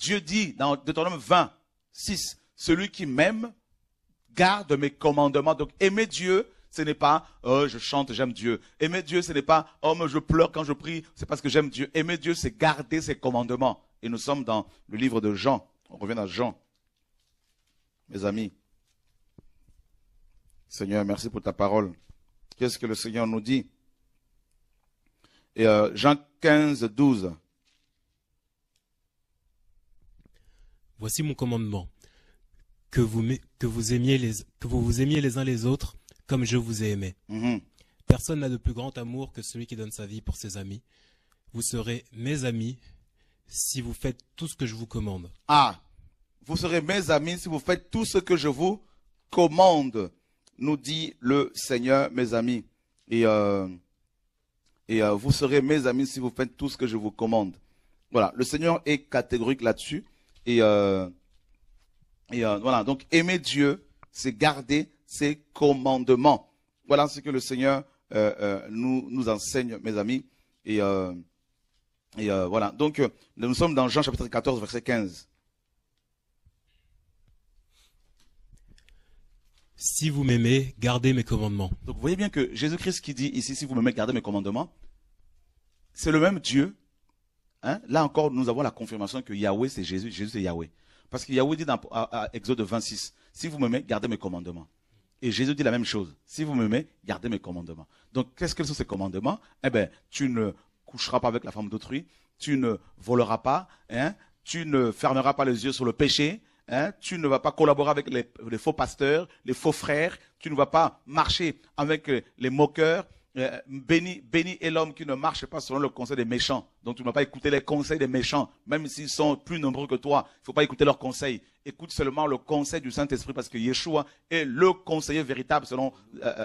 Dieu dit dans Deutéronome 20, 6, celui qui m'aime garde mes commandements. Donc aimer Dieu, ce n'est pas oh, je chante, j'aime Dieu. Aimer Dieu, ce n'est pas oh, mais je pleure quand je prie, c'est parce que j'aime Dieu. Aimer Dieu, c'est garder ses commandements. Et nous sommes dans le livre de Jean. On revient à Jean. Mes amis. Seigneur, merci pour ta parole. Qu'est-ce que le Seigneur nous dit? Et Jean 15, 12. Voici mon commandement, que vous vous aimiez les uns les autres comme je vous ai aimé. Personne n'a de plus grand amour que celui qui donne sa vie pour ses amis. Vous serez mes amis si vous faites tout ce que je vous commande. Ah, vous serez mes amis si vous faites tout ce que je vous commande, nous dit le Seigneur, mes amis. Et vous serez mes amis si vous faites tout ce que je vous commande. Voilà, le Seigneur est catégorique là-dessus. Et voilà, donc aimer Dieu, c'est garder ses commandements. Voilà ce que le Seigneur nous enseigne, mes amis. Et voilà, donc nous sommes dans Jean chapitre 14, verset 15. Si vous m'aimez, gardez mes commandements. Donc vous voyez bien que Jésus-Christ qui dit ici, si vous m'aimez, gardez mes commandements, c'est le même Dieu. Hein? Là encore, nous avons la confirmation que Yahweh, c'est Jésus, Jésus, c'est Yahweh. Parce que Yahweh dit à Exode 26, si vous m'aimez, gardez mes commandements. Et Jésus dit la même chose, si vous m'aimez, gardez mes commandements. Donc, qu'est-ce que sont ces commandements? Eh bien, tu ne coucheras pas avec la femme d'autrui, tu ne voleras pas, hein? Tu ne fermeras pas les yeux sur le péché, hein? Tu ne vas pas collaborer avec les faux pasteurs, les faux frères, tu ne vas pas marcher avec les moqueurs. Béni est l'homme qui ne marche pas selon le conseil des méchants. Donc tu ne vas pas écouter les conseils des méchants, même s'ils sont plus nombreux que toi. Il ne faut pas écouter leurs conseils. Écoute seulement le conseil du Saint-Esprit, parce que Yeshua est le conseiller véritable selon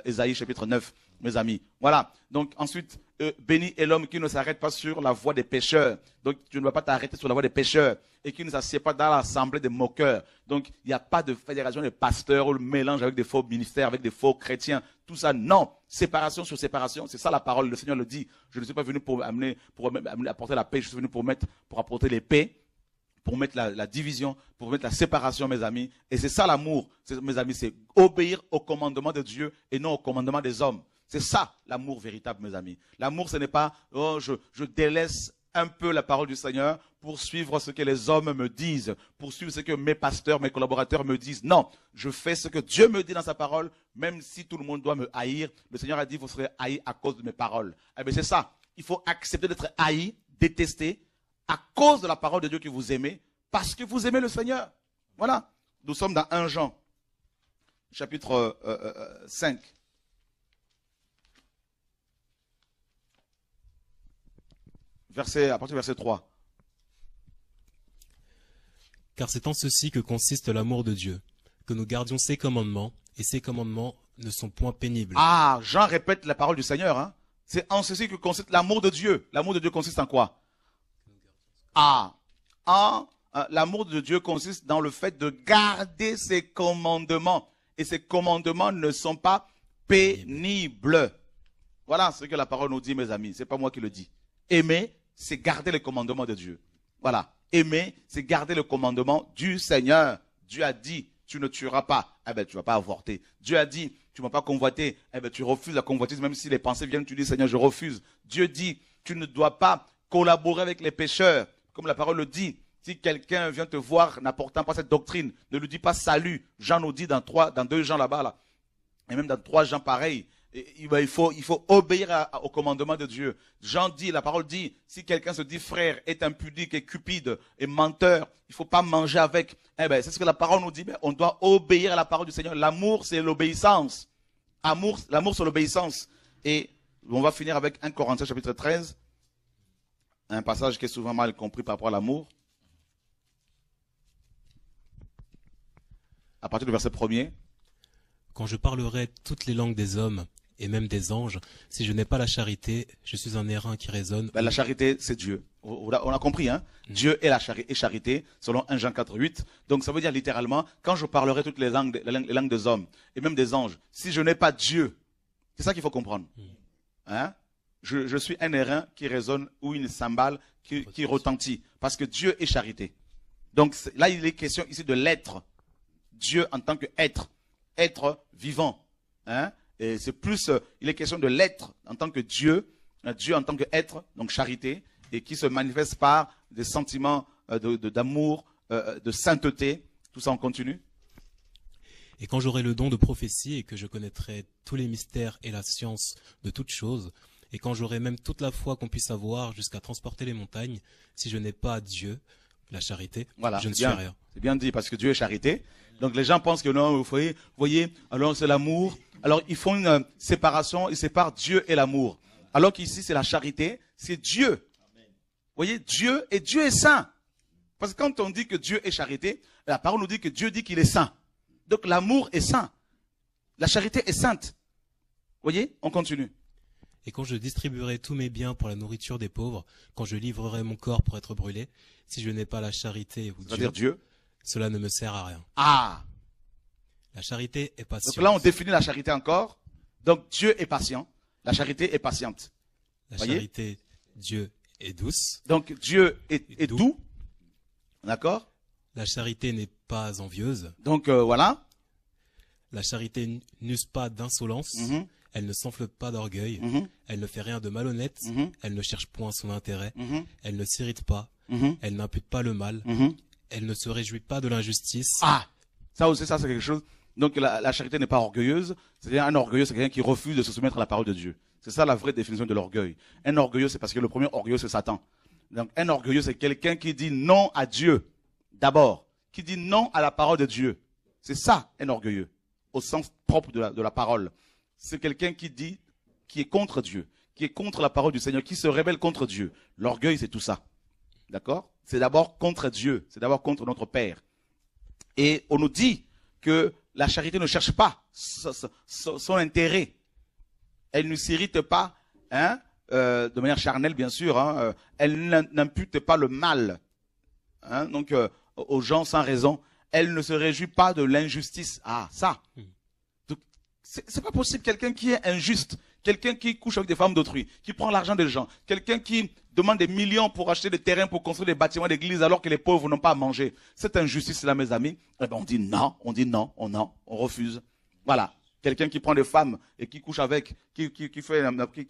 Ésaïe chapitre 9, mes amis. Voilà. Donc ensuite, béni est l'homme qui ne s'arrête pas sur la voie des pécheurs. Donc tu ne vas pas t'arrêter sur la voie des pécheurs, et qui ne s'assied pas dans l'assemblée des moqueurs. Donc il n'y a pas de fédération des pasteurs ou le mélange avec des faux ministères, avec des faux chrétiens. Tout ça, non. Séparation sur séparation, c'est ça la parole. Le Seigneur le dit. Je ne suis pas venu pour apporter la paix, je suis venu pour apporter les paix, pour mettre la division, pour mettre la séparation, mes amis. Et c'est ça l'amour, mes amis, c'est obéir au commandement de Dieu et non au commandement des hommes. C'est ça l'amour véritable, mes amis. L'amour, ce n'est pas, oh, je délaisse un peu la parole du Seigneur pour suivre ce que les hommes me disent, pour suivre ce que mes pasteurs, mes collaborateurs me disent. Non, je fais ce que Dieu me dit dans sa parole, même si tout le monde doit me haïr. Le Seigneur a dit, vous serez haïs à cause de mes paroles. Eh bien, c'est ça. Il faut accepter d'être haï, détesté, à cause de la parole de Dieu que vous aimez, parce que vous aimez le Seigneur. Voilà. Nous sommes dans 1 Jean, chapitre 5. À partir du verset 3. Car c'est en ceci que consiste l'amour de Dieu, que nous gardions ses commandements, et ses commandements ne sont point pénibles. Ah, Jean répète la parole du Seigneur. Hein? C'est en ceci que consiste l'amour de Dieu. L'amour de Dieu consiste en quoi? L'amour de Dieu consiste dans le fait de garder ses commandements. Et ses commandements ne sont pas pénibles. Voilà ce que la parole nous dit, mes amis. C'est pas moi qui le dis. Aimer, c'est garder les commandements de Dieu. Voilà. Aimer, c'est garder le commandement du Seigneur. Dieu a dit, tu ne tueras pas. Eh bien, tu ne vas pas avorter. Dieu a dit, tu ne vas pas convoiter. Eh bien, tu refuses la convoitise, même si les pensées viennent, tu dis, Seigneur, je refuse. Dieu dit, tu ne dois pas collaborer avec les pécheurs. Comme la parole le dit, si quelqu'un vient te voir n'apportant pas cette doctrine, ne lui dis pas salut. Jean nous dit dans 2 Jean là-bas, là, et même dans 3 Jean pareil, il faut obéir au commandement de Dieu. Jean dit, la parole dit, si quelqu'un se dit frère, est impudique et cupide et menteur, il ne faut pas manger avec. Eh ben, c'est ce que la parole nous dit, mais on doit obéir à la parole du Seigneur. L'amour, c'est l'obéissance. L'amour, c'est l'obéissance. Et on va finir avec 1 Corinthiens chapitre 13, un passage qui est souvent mal compris par rapport à l'amour. À partir du verset 1er. Quand je parlerai toutes les langues des hommes et même des anges, si je n'ai pas la charité, je suis un airain qui résonne. Ben, la charité, c'est Dieu. On a compris, hein? Dieu est la charité, selon 1 Jean 4, 8. Donc ça veut dire littéralement, quand je parlerai toutes les langues des hommes et même des anges, si je n'ai pas Dieu, c'est ça qu'il faut comprendre. Hein? Je suis un airain qui résonne ou une cymbale qui retentit. Parce que Dieu est charité. Donc là, il est question ici de l'être. Dieu en tant qu'être, être vivant. Hein? Et c'est plus, il est question de l'être en tant que Dieu, Dieu en tant qu'être, donc charité, et qui se manifeste par des sentiments d'amour, de sainteté. Tout ça, on continue. Et quand j'aurai le don de prophétie et que je connaîtrai tous les mystères et la science de toutes choses, et quand j'aurai même toute la foi qu'on puisse avoir jusqu'à transporter les montagnes, si je n'ai pas Dieu, la charité, voilà, je ne suis rien. C'est bien dit, parce que Dieu est charité. Donc les gens pensent que non, vous voyez, alors c'est l'amour. Alors ils font une séparation, ils séparent Dieu et l'amour. Alors qu'ici c'est la charité, c'est Dieu. Vous voyez, Dieu est saint. Parce que quand on dit que Dieu est charité, la parole nous dit que Dieu dit qu'il est saint. Donc l'amour est saint. La charité est sainte. Vous voyez, on continue. Et quand je distribuerai tous mes biens pour la nourriture des pauvres, quand je livrerai mon corps pour être brûlé, si je n'ai pas la charité ou Dieu, cela ne me sert à rien. Ah! La charité est patiente. Donc là, on définit la charité encore. Donc Dieu est patient. La charité est patiente. La charité, Dieu est douce. Donc Dieu est doux. D'accord? La charité n'est pas envieuse. Donc voilà. La charité n'use pas d'insolence. Elle ne s'enfle pas d'orgueil. Elle ne fait rien de malhonnête. Elle ne cherche point son intérêt. Elle ne s'irrite pas. Elle n'impute pas le mal. Elle ne se réjouit pas de l'injustice. Ah, ça aussi, ça c'est quelque chose. Donc la charité n'est pas orgueilleuse. C'est-à-dire un orgueilleux, c'est quelqu'un qui refuse de se soumettre à la parole de Dieu. C'est ça la vraie définition de l'orgueil. Un orgueilleux, c'est parce que le premier orgueilleux, c'est Satan. Donc un orgueilleux, c'est quelqu'un qui dit non à Dieu, d'abord. Qui dit non à la parole de Dieu. C'est ça, un orgueilleux. Au sens propre de la parole. C'est quelqu'un qui dit, qui est contre Dieu, qui est contre la parole du Seigneur, qui se rebelle contre Dieu. L'orgueil, c'est tout ça. D'accord? C'est d'abord contre Dieu, c'est d'abord contre notre Père. Et on nous dit que la charité ne cherche pas son intérêt. Elle ne s'irrite pas, hein, de manière charnelle, bien sûr. Hein, elle n'impute pas le mal, hein, donc aux gens sans raison. Elle ne se réjouit pas de l'injustice. Ah, ça. C'est pas possible, quelqu'un qui est injuste, quelqu'un qui couche avec des femmes d'autrui, qui prend l'argent des gens, quelqu'un qui demande des millions pour acheter des terrains, pour construire des bâtiments d'église alors que les pauvres n'ont pas à manger. Cette injustice-là, mes amis, eh ben on dit non, on refuse. Voilà. Quelqu'un qui prend des femmes et qui couche avec, qui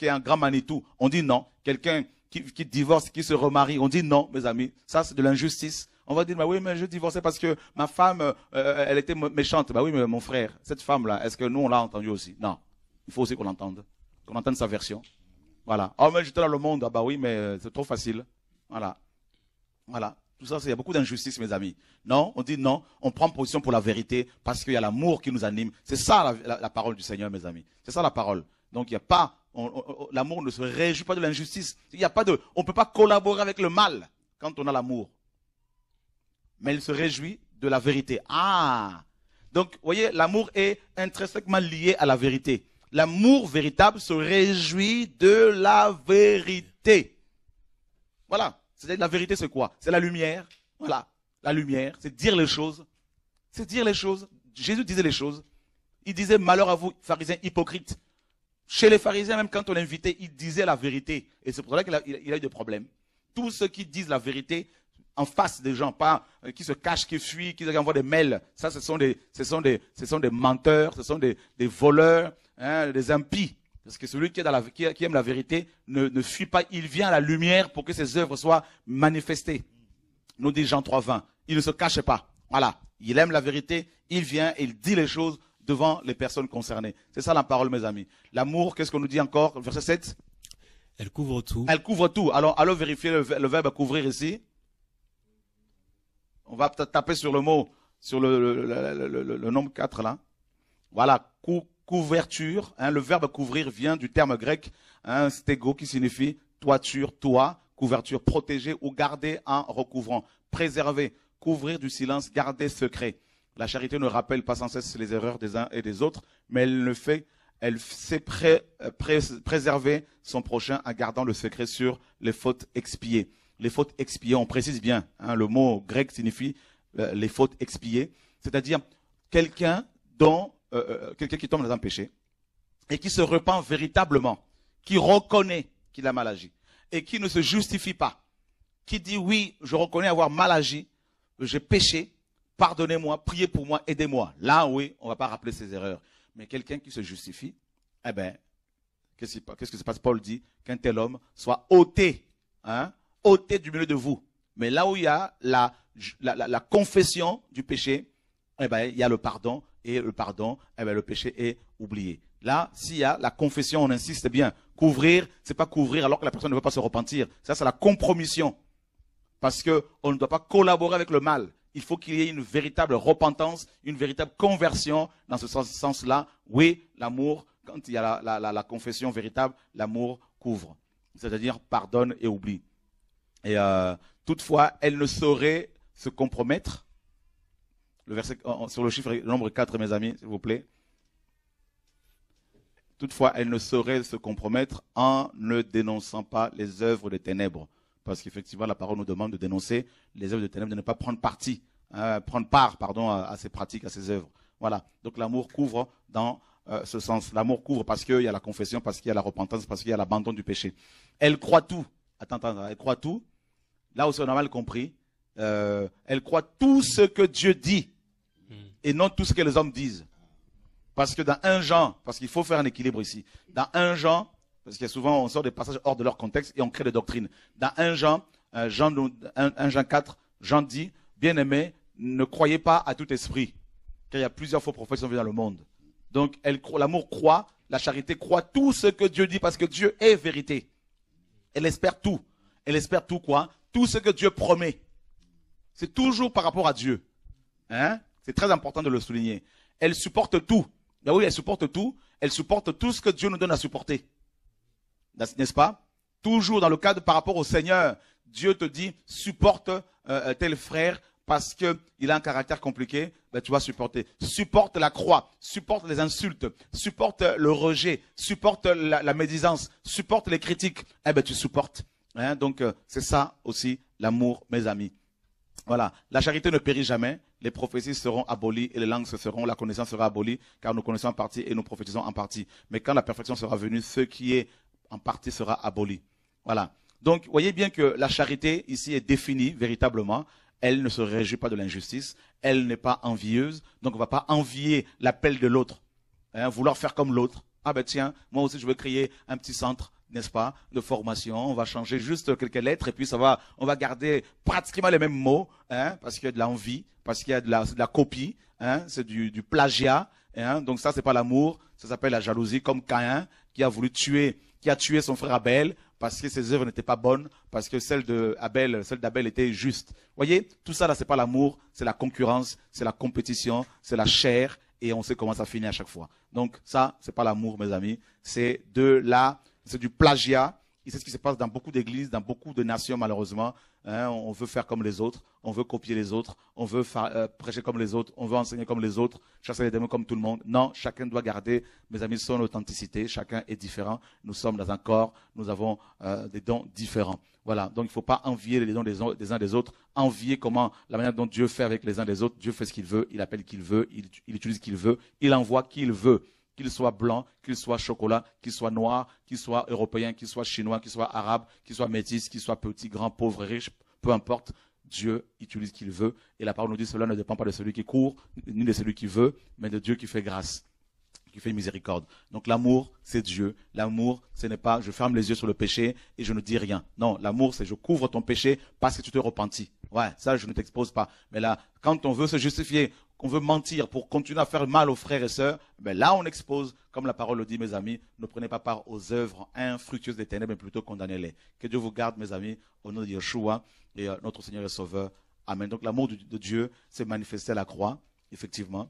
est un grand Manitou, on dit non. Quelqu'un qui divorce, qui se remarie, on dit non, mes amis. Ça, c'est de l'injustice. On va dire, bah oui, mais je divorçais parce que ma femme, elle était méchante. Bah oui, mais mon frère, cette femme-là, est-ce que nous, on l'a entendue aussi? Non. Il faut aussi qu'on l'entende. Qu'on entende sa version. Voilà. Oh, mais j'étais dans le monde. Ah bah oui, mais c'est trop facile. Voilà. Voilà. Tout ça, il y a beaucoup d'injustice, mes amis. Non, on dit non. On prend position pour la vérité parce qu'il y a l'amour qui nous anime. C'est ça la parole du Seigneur, mes amis. C'est ça la parole. Donc, il n'y a pas, l'amour ne se réjouit pas de l'injustice. Il n'y a pas on ne peut pas collaborer avec le mal quand on a l'amour. Mais il se réjouit de la vérité. Ah! Donc, vous voyez, l'amour est intrinsèquement lié à la vérité. L'amour véritable se réjouit de la vérité. Voilà. C'est-à-dire la vérité, c'est quoi? C'est la lumière. Voilà. La lumière, c'est dire les choses. C'est dire les choses. Jésus disait les choses. Il disait, malheur à vous, pharisiens hypocrites. Chez les pharisiens, même quand on l'invitait, il disait la vérité. Et c'est pour ça qu'il a eu des problèmes. Tous ceux qui disent la vérité en face des gens, pas qui se cachent, qui fuient, qui envoient des mails. Ça, ce sont des menteurs, ce sont des voleurs, hein, des impies. Parce que celui qui aime la vérité ne fuit pas, il vient à la lumière pour que ses œuvres soient manifestées. Nous dit Jean 3,20. Il ne se cache pas. Voilà. Il aime la vérité, il vient et il dit les choses devant les personnes concernées. C'est ça la parole, mes amis. L'amour, qu'est-ce qu'on nous dit encore? Verset 7. Elle couvre tout. Elle couvre tout. Alors, allons vérifier le verbe couvrir ici. On va taper sur le mot, sur le nombre 4 là. Voilà, couverture. Hein, le verbe couvrir vient du terme grec, hein, stégo, qui signifie toiture, toit, couverture, protéger ou garder en recouvrant, préserver, couvrir du silence, garder secret. La charité ne rappelle pas sans cesse les erreurs des uns et des autres, mais elle sait préserver son prochain en gardant le secret sur les fautes expiées. Les fautes expiées, on précise bien, hein, le mot grec signifie les fautes expiées, c'est-à-dire quelqu'un qui tombe dans un péché et qui se repent véritablement, qui reconnaît qu'il a mal agi et qui ne se justifie pas, qui dit oui, je reconnais avoir mal agi, que j'ai péché, pardonnez-moi, priez pour moi, aidez-moi. Là, oui, on ne va pas rappeler ses erreurs. Mais quelqu'un qui se justifie, eh bien, qu'est-ce que se passe? Paul dit qu'un tel homme soit ôté, hein, ôté du milieu de vous. Mais là où il y a la confession du péché, eh ben, il y a le pardon, et le pardon, eh ben, le péché est oublié. Là, s'il y a la confession, on insiste bien. Couvrir, c'est pas couvrir alors que la personne ne veut pas se repentir. Ça, c'est la compromission. Parce qu'on ne doit pas collaborer avec le mal. Il faut qu'il y ait une véritable repentance, une véritable conversion dans ce sens-là. Oui, l'amour, quand il y a la confession véritable, l'amour couvre. C'est-à-dire pardonne et oublie. Et toutefois, elle ne saurait se compromettre. Le verset sur le chiffre nombre 4, mes amis, s'il vous plaît. Toutefois, elle ne saurait se compromettre en ne dénonçant pas les œuvres des ténèbres. Parce qu'effectivement, la parole nous demande de dénoncer les œuvres des ténèbres, de ne pas prendre part à ces pratiques, à ces œuvres. Voilà. Donc l'amour couvre dans ce sens. L'amour couvre parce qu'il y a la confession, parce qu'il y a la repentance, parce qu'il y a l'abandon du péché. Elle croit tout. Attends, elle croit tout. Là où on a mal compris, elle croit tout ce que Dieu dit et non tout ce que les hommes disent. Parce que dans 1 Jean, parce qu'il faut faire un équilibre ici, dans 1 Jean, parce qu'il y a souvent, on sort des passages hors de leur contexte et on crée des doctrines. Dans 1 Jean, 1 Jean 4, Jean dit, bien-aimés, ne croyez pas à tout esprit, car il y a plusieurs faux prophètes qui sont venus dans le monde. Donc, l'amour croit, la charité croit tout ce que Dieu dit, parce que Dieu est vérité. Elle espère tout. Elle espère tout quoi? Tout ce que Dieu promet. C'est toujours par rapport à Dieu. Hein? C'est très important de le souligner. Elle supporte tout. Ben oui, elle supporte tout. Elle supporte tout ce que Dieu nous donne à supporter. N'est-ce pas? Toujours dans le cadre par rapport au Seigneur. Dieu te dit, supporte tel frère parce qu'il a un caractère compliqué. Ben, tu vas supporter. Supporte la croix. Supporte les insultes. Supporte le rejet. Supporte la médisance. Supporte les critiques. Eh ben, tu supportes. Hein? Donc, c'est ça aussi l'amour, mes amis. Voilà, la charité ne périt jamais, les prophéties seront abolies et les langues cesseront, la connaissance sera abolie, car nous connaissons en partie et nous prophétisons en partie. Mais quand la perfection sera venue, ce qui est en partie sera aboli. Voilà. Donc, voyez bien que la charité ici est définie véritablement. Elle ne se réjouit pas de l'injustice, elle n'est pas envieuse, donc on ne va pas envier l'appel de l'autre, hein, vouloir faire comme l'autre. Ah ben tiens, moi aussi je veux créer un petit centre, n'est-ce pas, de formation, on va changer juste quelques lettres et puis on va garder pratiquement les mêmes mots, hein, parce qu'il y a de l'envie, parce qu'il y a de la copie, hein, c'est du plagiat, hein, donc ça c'est pas l'amour, ça s'appelle la jalousie, comme Caïn qui a tué son frère Abel parce que ses œuvres n'étaient pas bonnes, parce que celle d'Abel était juste. Voyez, tout ça là c'est pas l'amour, c'est la concurrence, c'est la compétition, c'est la chair et on sait comment ça finit à chaque fois. Donc ça c'est pas l'amour mes amis, c'est du plagiat, et c'est ce qui se passe dans beaucoup d'églises, dans beaucoup de nations malheureusement. Hein, on veut faire comme les autres, on veut copier les autres, on veut prêcher comme les autres, on veut enseigner comme les autres, chasser les démons comme tout le monde. Non, chacun doit garder, mes amis, son authenticité, chacun est différent. Nous sommes dans un corps, nous avons des dons différents. Voilà, donc il ne faut pas envier les dons des uns des autres, envier la manière dont Dieu fait avec les uns des autres. Dieu fait ce qu'il veut, il appelle qui il veut, il utilise qui il veut, il envoie qui il veut. Qu'il soit blanc, qu'il soit chocolat, qu'il soit noir, qu'il soit européen, qu'il soit chinois, qu'il soit arabe, qu'il soit métis, qu'il soit petit, grand, pauvre, riche, peu importe, Dieu utilise qui il veut. Et la parole nous dit cela ne dépend pas de celui qui court, ni de celui qui veut, mais de Dieu qui fait grâce, qui fait miséricorde. Donc l'amour, c'est Dieu. L'amour, ce n'est pas je ferme les yeux sur le péché et je ne dis rien. Non, l'amour, c'est je couvre ton péché parce que tu te repentis. Ouais, ça, je ne t'expose pas. Mais là, quand on veut se justifier, qu'on veut mentir pour continuer à faire mal aux frères et sœurs, ben là, on expose, comme la parole le dit, mes amis, ne prenez pas part aux œuvres infructueuses des ténèbres, mais plutôt condamnez-les. Que Dieu vous garde, mes amis, au nom de Yeshua et notre Seigneur et Sauveur. Amen. Donc l'amour de Dieu s'est manifesté à la croix, effectivement.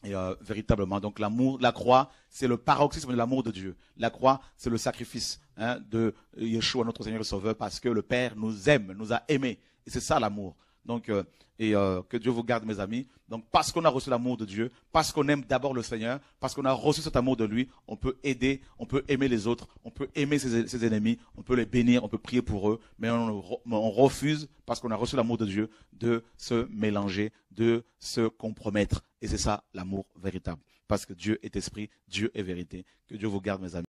Et véritablement, donc l'amour, la croix, c'est le paroxysme de l'amour de Dieu. La croix, c'est le sacrifice de Yeshua, notre Seigneur et Sauveur, parce que le Père nous aime, nous a aimés. Et c'est ça l'amour. Donc, que Dieu vous garde, mes amis. Donc, parce qu'on a reçu l'amour de Dieu, parce qu'on aime d'abord le Seigneur, parce qu'on a reçu cet amour de lui, on peut aider, on peut aimer les autres, on peut aimer ses ennemis, on peut les bénir, on peut prier pour eux, mais on refuse, parce qu'on a reçu l'amour de Dieu, de se mélanger, de se compromettre. Et c'est ça l'amour véritable. Parce que Dieu est esprit, Dieu est vérité. Que Dieu vous garde, mes amis.